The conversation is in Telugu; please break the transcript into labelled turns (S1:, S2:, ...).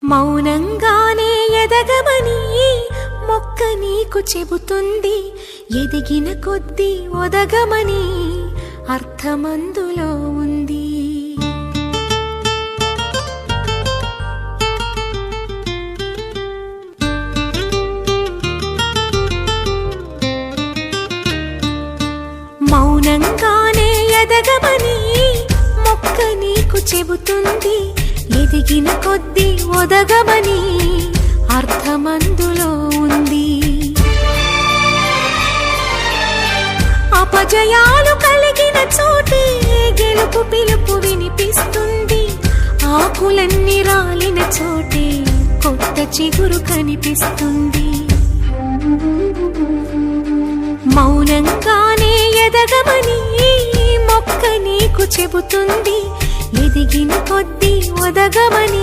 S1: మౌనంగానే ఎదగమని మొక్క నీకు చెబుతుంది. ఎదిగిన కొద్దీ ఒదగమని అర్థమందులో ఉంది. మౌనంగానే ఎదగమని మొక్క నీకు చెబుతుంది. ఎదిగిన కొద్దీ ఒదగమని అర్థమందులో ఉంది. అపజయాలు కలిగిన చోటే గెలుపు పిలుపు వినిపిస్తుంది. ఆకులన్నీ రాలిన చోటే కొత్త చిగురు కనిపిస్తుంది. మౌనంగానే ఎదగమని మొక్క నీకు చెబుతుంది. ఎదిగిన కొద్దీ ఒదగమని